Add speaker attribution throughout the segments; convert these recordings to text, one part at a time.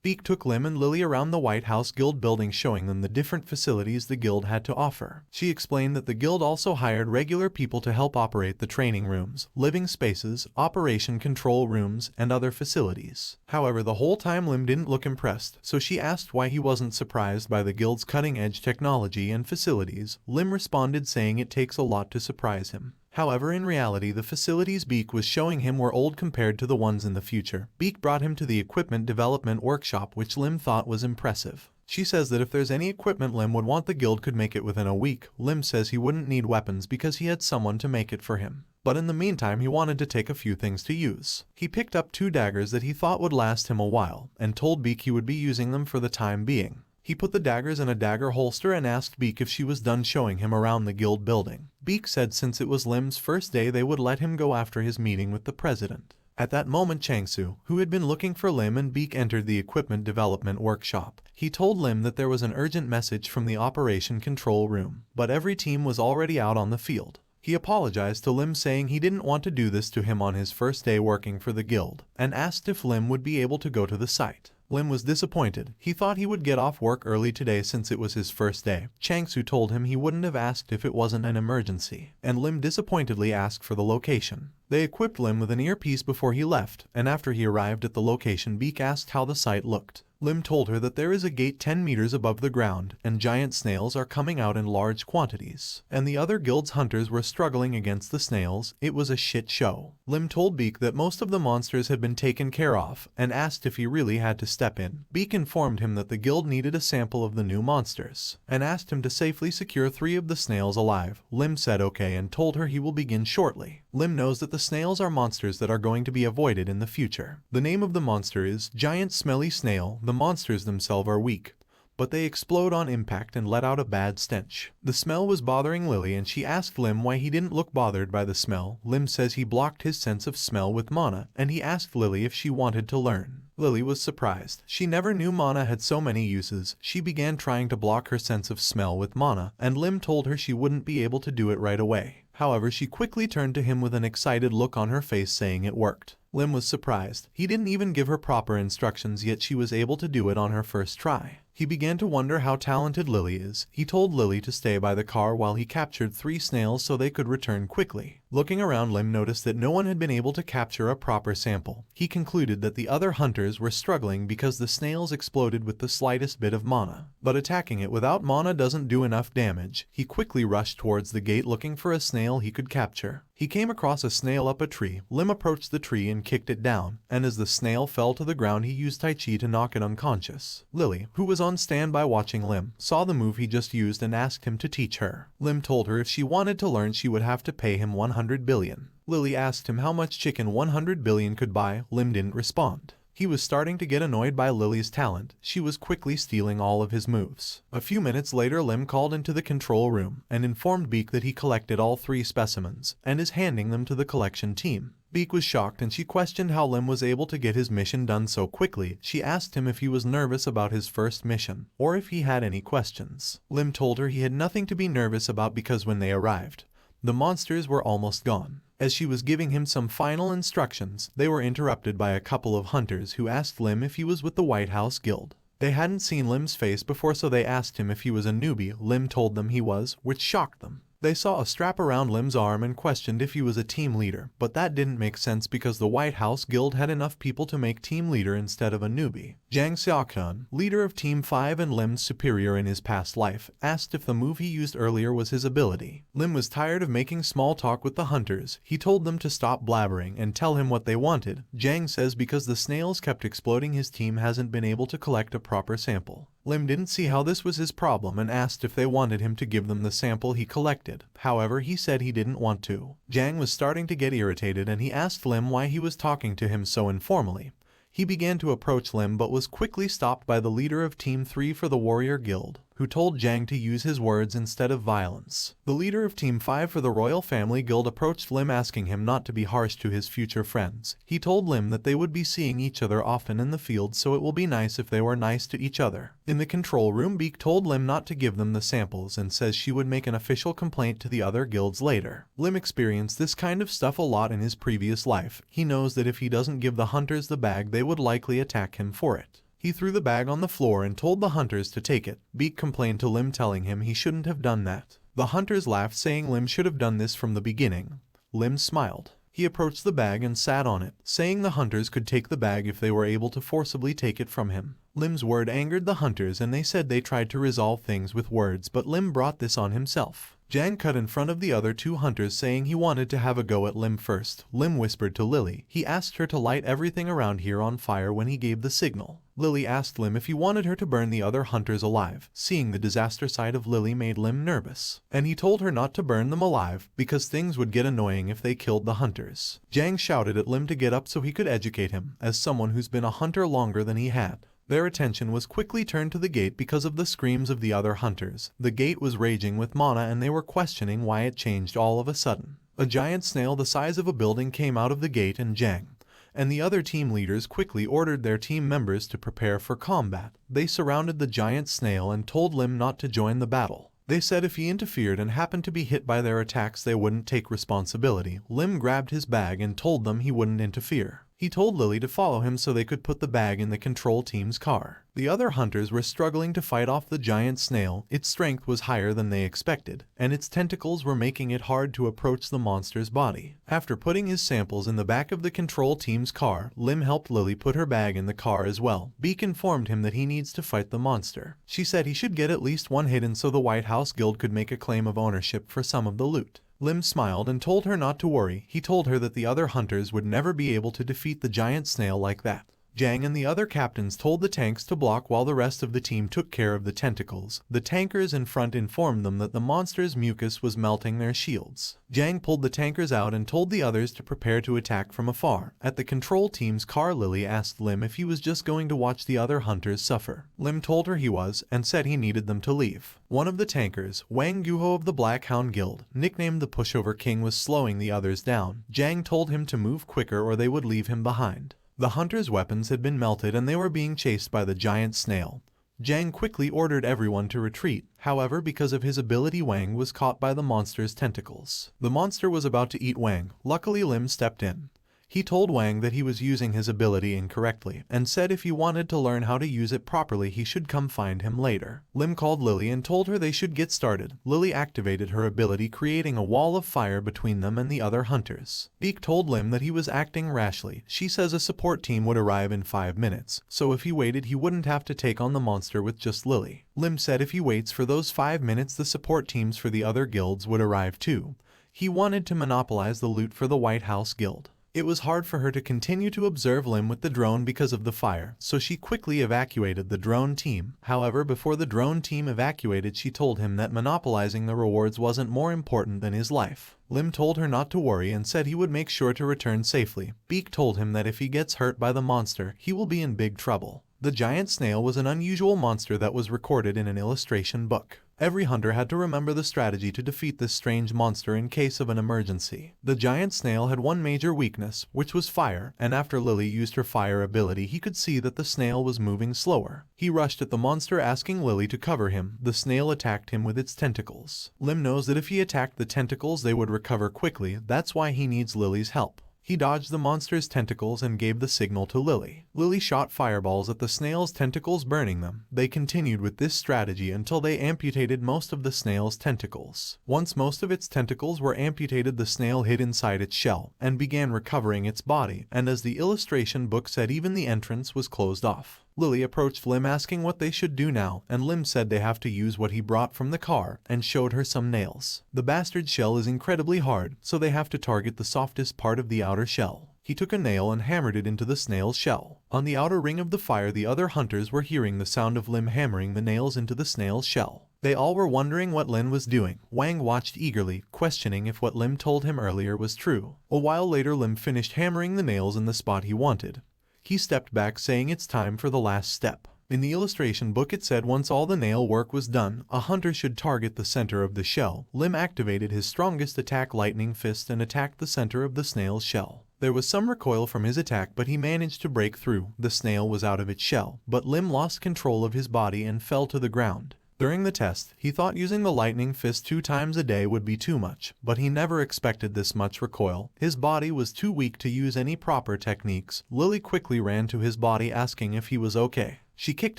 Speaker 1: Beak took Lim and Lily around the White House Guild building, showing them the different facilities the guild had to offer. She explained that the guild also hired regular people to help operate the training rooms, living spaces, operation control rooms, and other facilities. However, the whole time Lim didn't look impressed, so she asked why he wasn't surprised by the guild's cutting-edge technology and facilities. Lim responded saying it takes a lot to surprise him. However, in reality, the facilities Beak was showing him were old compared to the ones in the future. Beak brought him to the equipment development workshop, which Lim thought was impressive. She says that if there's any equipment Lim would want, the guild could make it within a week. Lim says he wouldn't need weapons because he had someone to make it for him. But in the meantime, he wanted to take a few things to use. He picked up 2 daggers that he thought would last him a while, and told Beak he would be using them for the time being. He put the daggers in a dagger holster and asked Beak if she was done showing him around the guild building. Beak said since it was Lim's first day, they would let him go after his meeting with the president. At that moment, Changsu, who had been looking for Lim and Beak, entered the equipment development workshop. He told Lim that there was an urgent message from the operation control room, but every team was already out on the field. He apologized to Lim, saying he didn't want to do this to him on his first day working for the guild, and asked if Lim would be able to go to the site. Lim was disappointed. He thought he would get off work early today since it was his first day. Changsu told him he wouldn't have asked if it wasn't an emergency, and Lim disappointedly asked for the location. They equipped Lim with an earpiece before he left, and after he arrived at the location, Beak asked how the site looked. Lim told her that there is a gate 10 meters above the ground, and giant snails are coming out in large quantities. And the other guild's hunters were struggling against the snails. It was a shit show. Lim told Beak that most of the monsters had been taken care of, and asked if he really had to step in. Beak informed him that the guild needed a sample of the new monsters, and asked him to safely secure 3 of the snails alive. Lim said okay and told her he will begin shortly. Lim knows that the snails are monsters that are going to be avoided in the future. The name of the monster is Giant Smelly Snail. The monsters themselves are weak, but they explode on impact and let out a bad stench. The smell was bothering Lily, and she asked Lim why he didn't look bothered by the smell. Lim says he blocked his sense of smell with mana, and he asked Lily if she wanted to learn. Lily was surprised. She never knew mana had so many uses. She began trying to block her sense of smell with mana, and Lim told her she wouldn't be able to do it right away. However, she quickly turned to him with an excited look on her face, saying it worked. Lim was surprised. He didn't even give her proper instructions, yet she was able to do it on her first try. He began to wonder how talented Lily is. He told Lily to stay by the car while he captured 3 snails so they could return quickly. Looking around, Lim noticed that no one had been able to capture a proper sample. He concluded that the other hunters were struggling because the snails exploded with the slightest bit of mana. But attacking it without mana doesn't do enough damage. He quickly rushed towards the gate looking for a snail he could capture. He came across a snail up a tree. Lim approached the tree and kicked it down, and as the snail fell to the ground, he used Tai Chi to knock it unconscious. Lily, who was on standby watching Lim, saw the move he just used and asked him to teach her. Lim told her if she wanted to learn, she would have to pay him 100 billion. Lily asked him how much chicken 100 billion could buy. Lim didn't respond. He was starting to get annoyed by Lily's talent. She was quickly stealing all of his moves. A few minutes later, Lim called into the control room and informed Beak that he collected all 3 specimens and is handing them to the collection team. Beak was shocked, and she questioned how Lim was able to get his mission done so quickly. She asked him if he was nervous about his first mission, or if he had any questions. Lim told her he had nothing to be nervous about because when they arrived, the monsters were almost gone. As she was giving him some final instructions, they were interrupted by a couple of hunters who asked Lim if he was with the White House Guild. They hadn't seen Lim's face before, so they asked him if he was a newbie. Lim told them he was, which shocked them. They saw a strap around Lim's arm and questioned if he was a team leader, but that didn't make sense because the White House Guild had enough people to make team leader instead of a newbie. Jang Xiaokan, leader of Team 5 and Lim's superior in his past life, asked if the move he used earlier was his ability. Lim was tired of making small talk with the hunters. He told them to stop blabbering and tell him what they wanted. Jang says because the snails kept exploding, his team hasn't been able to collect a proper sample. Lim didn't see how this was his problem and asked if they wanted him to give them the sample he collected. However, he said he didn't want to. Jang was starting to get irritated, and he asked Lim why he was talking to him so informally. He began to approach Lim but was quickly stopped by the leader of Team 3 for the Warrior Guild, who told Jang to use his words instead of violence. The leader of Team 5 for the Royal Family Guild approached Lim asking him not to be harsh to his future friends. He told Lim that they would be seeing each other often in the field, so it will be nice if they were nice to each other. In the control room, Beak told Lim not to give them the samples and says she would make an official complaint to the other guilds later. Lim experienced this kind of stuff a lot in his previous life. He knows that if he doesn't give the hunters the bag, they would likely attack him for it. He threw the bag on the floor and told the hunters to take it. Beak complained to Lim, telling him he shouldn't have done that. The hunters laughed, saying Lim should have done this from the beginning. Lim smiled. He approached the bag and sat on it, saying the hunters could take the bag if they were able to forcibly take it from him. Lim's word angered the hunters and they said they tried to resolve things with words, but Lim brought this on himself. Jang cut in front of the other two hunters, saying he wanted to have a go at Lim first. Lim whispered to Lily. He asked her to light everything around here on fire when he gave the signal. Lily asked Lim if he wanted her to burn the other hunters alive. Seeing the disaster side of Lily made Lim nervous, and he told her not to burn them alive because things would get annoying if they killed the hunters. Jang shouted at Lim to get up so he could educate him, as someone who's been a hunter longer than he had. Their attention was quickly turned to the gate because of the screams of the other hunters. The gate was raging with mana and they were questioning why it changed all of a sudden. A giant snail the size of a building came out of the gate, and Jang and the other team leaders quickly ordered their team members to prepare for combat. They surrounded the giant snail and told Lim not to join the battle. They said if he interfered and happened to be hit by their attacks, they wouldn't take responsibility. Lim grabbed his bag and told them he wouldn't interfere. He told Lily to follow him so they could put the bag in the control team's car. The other hunters were struggling to fight off the giant snail. Its strength was higher than they expected, and its tentacles were making it hard to approach the monster's body. After putting his samples in the back of the control team's car, Lim helped Lily put her bag in the car as well. Beak informed him that he needs to fight the monster. She said he should get at least one hidden so the White House Guild could make a claim of ownership for some of the loot. Lim smiled and told her not to worry. He told her that the other hunters would never be able to defeat the giant snail like that. Jang and the other captains told the tanks to block while the rest of the team took care of the tentacles. The tankers in front informed them that the monster's mucus was melting their shields. Jang pulled the tankers out and told the others to prepare to attack from afar. At the control team's car, Lily asked Lim if he was just going to watch the other hunters suffer. Lim told her he was and said he needed them to leave. One of the tankers, Wang Guho of the Black Hound Guild, nicknamed the Pushover King, was slowing the others down. Jang told him to move quicker or they would leave him behind. The hunters' weapons had been melted and they were being chased by the giant snail. Jang quickly ordered everyone to retreat. However, because of his ability, Wang was caught by the monster's tentacles. The monster was about to eat Wang. Luckily, Lim stepped in. He told Wang that he was using his ability incorrectly and said if he wanted to learn how to use it properly he should come find him later. Lim called Lily and told her they should get started. Lily activated her ability, creating a wall of fire between them and the other hunters. Beak told Lim that he was acting rashly. She says a support team would arrive in 5 minutes, so if he waited he wouldn't have to take on the monster with just Lily. Lim said if he waits for those 5 minutes the support teams for the other guilds would arrive too. He wanted to monopolize the loot for the White House Guild. It was hard for her to continue to observe Lim with the drone because of the fire, so she quickly evacuated the drone team. However, before the drone team evacuated, she told him that monopolizing the rewards wasn't more important than his life. Lim told her not to worry and said he would make sure to return safely. Beak told him that if he gets hurt by the monster, he will be in big trouble. The giant snail was an unusual monster that was recorded in an illustration book. Every hunter had to remember the strategy to defeat this strange monster in case of an emergency. The giant snail had one major weakness, which was fire, and after Lily used her fire ability he could see that the snail was moving slower. He rushed at the monster asking Lily to cover him. The snail attacked him with its tentacles. Lim knows that if he attacked the tentacles they would recover quickly, that's why he needs Lily's help. He dodged the monster's tentacles and gave the signal to Lily. Lily shot fireballs at the snail's tentacles, burning them. They continued with this strategy until they amputated most of the snail's tentacles. Once most of its tentacles were amputated, the snail hid inside its shell and began recovering its body, and as the illustration book said, even the entrance was closed off. Lily approached Lim asking what they should do now, and Lim said they have to use what he brought from the car and showed her some nails. The bastard shell is incredibly hard, so they have to target the softest part of the outer shell. He took a nail and hammered it into the snail's shell. On the outer ring of the fire, the other hunters were hearing the sound of Lim hammering the nails into the snail's shell. They all were wondering what Lim was doing. Wang watched eagerly, questioning if what Lim told him earlier was true. A while later, Lim finished hammering the nails in the spot he wanted. He stepped back, saying it's time for the last step. In the illustration book it said once all the nail work was done, a hunter should target the center of the shell. Lim activated his strongest attack, Lightning Fist, and attacked the center of the snail's shell. There was some recoil from his attack, but he managed to break through. The snail was out of its shell, but Lim lost control of his body and fell to the ground. During the test, he thought using the Lightning Fist 2 times a day would be too much, but he never expected this much recoil. His body was too weak to use any proper techniques. Lily quickly ran to his body asking if he was okay. She kicked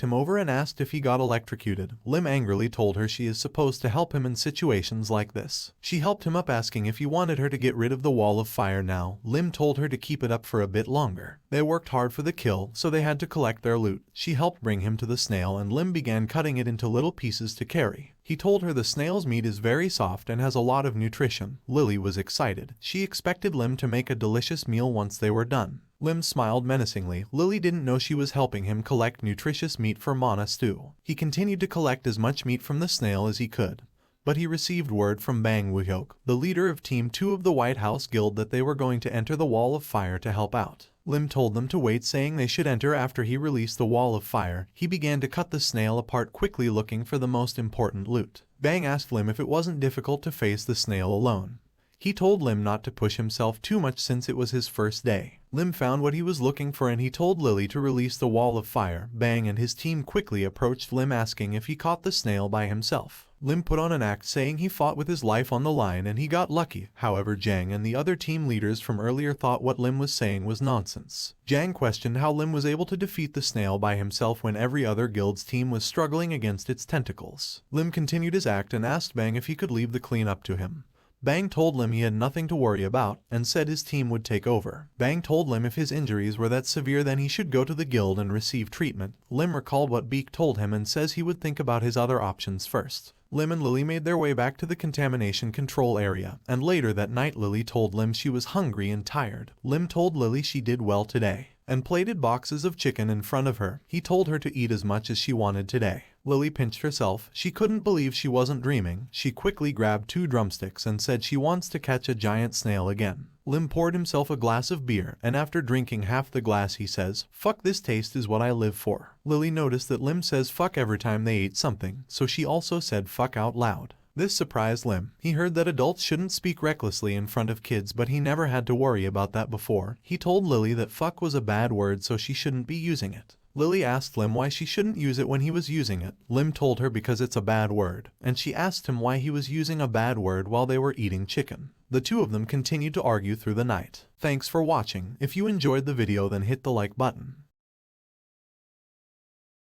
Speaker 1: him over and asked if he got electrocuted. Lim angrily told her she is supposed to help him in situations like this. She helped him up asking if he wanted her to get rid of the wall of fire now. Lim told her to keep it up for a bit longer. They worked hard for the kill, so they had to collect their loot. She helped bring him to the snail and Lim began cutting it into little pieces to carry. He told her the snail's meat is very soft and has a lot of nutrition. Lily was excited. She expected Lim to make a delicious meal once they were done. Lim smiled menacingly. Lily didn't know she was helping him collect nutritious meat for Mana stew. He continued to collect as much meat from the snail as he could. But he received word from Bang Woohyok, the leader of Team 2 of the White House Guild, that they were going to enter the Wall of Fire to help out. Lim told them to wait, saying they should enter after he released the Wall of Fire. He began to cut the snail apart quickly, looking for the most important loot. Bang asked Lim if it wasn't difficult to face the snail alone. He told Lim not to push himself too much since it was his first day. Lim found what he was looking for and he told Lily to release the Wall of Fire. Bang and his team quickly approached Lim, asking if he caught the snail by himself. Lim put on an act saying he fought with his life on the line and he got lucky. However, Jang and the other team leaders from earlier thought what Lim was saying was nonsense. Jang questioned how Lim was able to defeat the snail by himself when every other guild's team was struggling against its tentacles. Lim continued his act and asked Bang if he could leave the cleanup to him. Bang told Lim he had nothing to worry about and said his team would take over. Bang told Lim if his injuries were that severe then he should go to the guild and receive treatment. Lim recalled what Beak told him and says he would think about his other options first. Lim and Lily made their way back to the contamination control area, and later that night Lily told Lim she was hungry and tired. Lim told Lily she did well today and plated boxes of chicken in front of her. He told her to eat as much as she wanted today. Lily pinched herself. She couldn't believe she wasn't dreaming. She quickly grabbed 2 drumsticks and said she wants to catch a giant snail again. Lim poured himself a glass of beer, and after drinking half the glass he says, "Fuck, this taste is what I live for." Lily noticed that Lim says fuck every time they ate something, so she also said fuck out loud. This surprised Lim. He heard that adults shouldn't speak recklessly in front of kids, but he never had to worry about that before. He told Lily that fuck was a bad word, so she shouldn't be using it. Lily asked Lim why she shouldn't use it when he was using it. Lim told her because it's a bad word, and she asked him why he was using a bad word while they were eating chicken. The two of them continued to argue through the night. Thanks for watching. If you enjoyed the video then hit the like button.